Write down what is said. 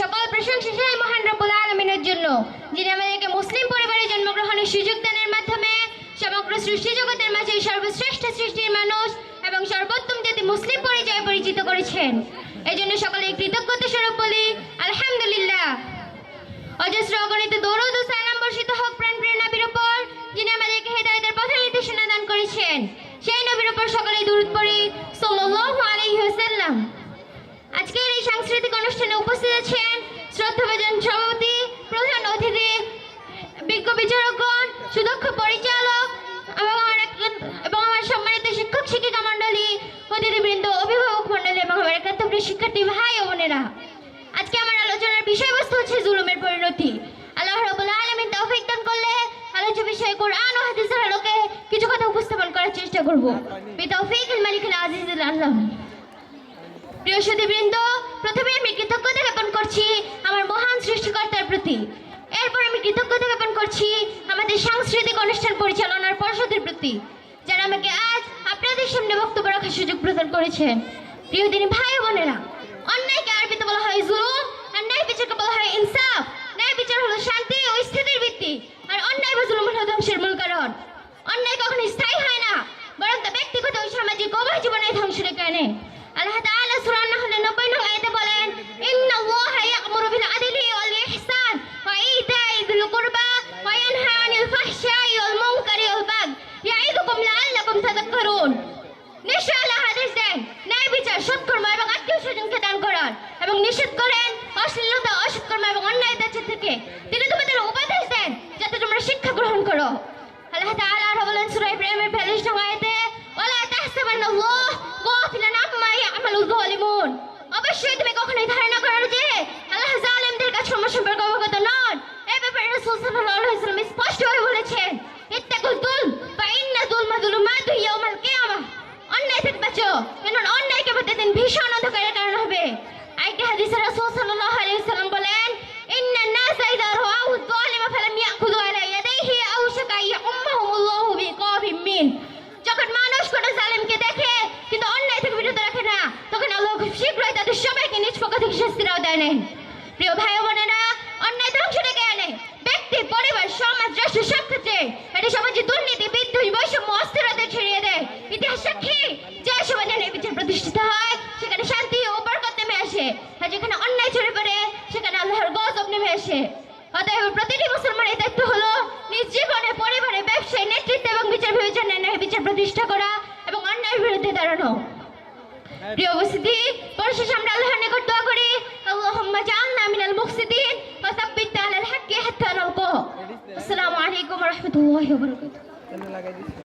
সকল প্রশংসা সেই মহান রব্বুল আলামিনের জন্য, যিনি আমাদেরকে মুসলিম পরিবারে জন্মগ্রহণের সুযোগ দানের মাধ্যমে সমগ্র সৃষ্টি জগতের মাঝে সর্বশ্রেষ্ঠ সৃষ্টির মানুষ এবং সর্বোত্তম জাতি মুসলিম পরিচয়ে পরিচিত করেছেন। এই জন্য সকলে কৃতজ্ঞতা স্বরূপ বলি আলহামদুলিল্লাহ। অজস্র অগণিত দরুদ ও সালাম বর্ষিত হোক প্রাণপ্রিয় নবীর উপর, যিনি আমাদেরকে হেদায়েতের পথ নির্দেশনা দান করেছেন। সেই নবীর উপর সকলেই দরুদ পড়ি সাল্লাল্লাহু আলাইহি ওয়াসাল্লাম। আজকের এই সাংস্কৃতিক অনুষ্ঠানে উপস্থিত আছেন শ্রদ্ধাভাজন সভাপতি, প্রধান অতিথি, বিজ্ঞ বিচারকগণ, সুদক্ষ পরিচালক এবং আমার সম্মানিত শিক্ষক শিক্ষিকা মণ্ডলী, অতিথিবৃন্দ, অভিভাবক মণ্ডলী এবং আমার একাত্তরের শিক্ষার্থী ভাই ও বোনেরা। আজকে আমার আলোচনার বিষয়বস্তু হচ্ছে জুলুমের পরিণতি। আল্লাহ রাব্বুল আলামিন তৌফিক দান করলে আলোচ্য বিষয়ে কোরআন ও হাদিসের আলোকে কিছু কথা উপস্থাপন করার চেষ্টা করব। বিতৌফিকিল মালিকিল আজিজিল আযম। প্রিয় সুধীবৃন্দ, প্রথমে আমি কৃতজ্ঞতা জ্ঞাপন করছি আমার মহান সৃষ্টিকর্তার প্রতি। এরপর আমি কৃতজ্ঞতা জ্ঞাপন করছি আমাদের সাংস্কৃতিক অনুষ্ঠান পরিচালনার পর্ষদের প্রতি, যারা আমাকে আজ আপনাদের সামনে বক্তব্য রাখার সুযোগ প্রদান করেছেন। প্রিয় দিনী ভাই বোনেরা, অন্যায়কে আরবিতে বলা হয় জুলুম, আর ন্যায় বিচারকে বলা হয় ইনসাফ। ন্যায় বিচার হলো শান্তি ও স্থিতির ভিত্তি, আর অন্যায় বা জুলুম হলো ধ্বংসের মূল কারণ। অন্যায় কখনো স্থায়ী হয় না, বরং তা ব্যক্তিগত ও সামাজিক উভয় জীবনে ধ্বংস ডেকে আনে। আল্লাহ তাআলা সূরা আন-নাহলের 90 নং আয়াতে বলেন, ইন্নাল্লাহা ইয়া'মুরু বিল আদলি ওয়াল ইহসান ওয়া ইতাই যিল কুরবা ওয়া ইয়ানহা আনিল ফাহশাই ওয়াল মুনকারি ওয়াল বাগই ইয়াইদুকুম লাআল্লাকুম তাযাক্কারুন। নিশ্চয় আল্লাহ আদেশ দেন ন্যায় বিচার, সৎকর্ম এবং আত্মীয় স্বজনকে দান করার, এবং নিষেধ করেন অশ্লীলতা, অসৎকর্ম এবং অন্যায়তার থেকে। তিনি তোমাদের উপদেশ দেন যাতে তোমরা শিক্ষা গ্রহণ করো। আল্লাহ তাআলা আরো বলেন সূরা ইব্রাহিমের 42 নং আয়াতে, ওয়ালা তাহসাবান্নাল্লাহ গাফিলান আম্মা ইয়া'মালুল যালিমুন। অবশ্যই তুমি কখনোই ধারণা করো যে আল্লাহ জালিমদের কাজ সম্পর্কে অবগত নন। এই ব্যাপারে রাসূল সাল্লাল্লাহু আলাইহি ওয়াসাল্লাম স্পষ্টভাবে বলেছেন, ইত্তাকুল যুলম ফা ইন্না যুলমা যুলুমাতু ইয়াউমাল কিয়ামাহ। অন্যায় থেকে বাঁচো, কারণ অন্যায়কে প্রতিদিন ভীষণ অন্ধকারের কারণ হবে। আরেকটি হাদিসে রাসূল সাল্লাল্লাহু আলাইহি ওয়াসাল্লাম বলেন, ইন্নান নাসা ইযা রাআউ যালিমা ফালাম ইয়াখুযু আলা ইয়াদাইহি আওশাকা ইয়াউম্মাহুমুল্লাহু বিকাবিম মিন। যখন মানুষ কোনো জালিমকে দেখে কিন্তু অন্যায় থেকে বিরত রাখে না, তখন আল্লাহ খুব শীঘ্রই তাদের সবাইকে নিজ পক্ষ থেকে শাস্তির আওতায় নেন। প্রিয় ভাই ও বোনেরা, অন্যায় ধ্বংস ডেকে আনে ব্যক্তি, পরিবার, সমাজ, রাষ্ট্র সব ক্ষেত্রে। এটি সমাজে দুর্নীতি, বিদ্রোহী, বৈষম্য, অস্থিরতা ছড়িয়ে দেয়। ইতিহাস সাক্ষী, যে সমাজে ন্যায় বিচার প্রতিষ্ঠিত হয় সেখানে শান্তি ও বরকত নেমে আসে, আর যেখানে অন্যায় ছড়িয়ে পড়ে সেখানে আল্লাহর গজব নেমে আসে। অতএব প্রতিটি মুসলমানের দায়িত্ব হলো নিজ জীবনে, পরিবারে, ব্যবসায়, নেতৃত্ব এবং বিচার বিবেচনায় ন্যায় বিচার প্রতিষ্ঠা করা এবং অন্যায়ের বিরুদ্ধে দাঁড়ানো। প্রিয় উপস্থিতি, পরিশেষে আমরা আল্লাহর নিকট দোয়া করি, আল্লাহুম্মা জাআলনা মিনাল মুহসিনিন ওয়া সাব্বিতনা আলাল হাক্কি হাত্তা নালকা। আসসালামু আলাইকুম ওয়া রাহমাতুল্লাহি ওয়া বারাকাতুহু।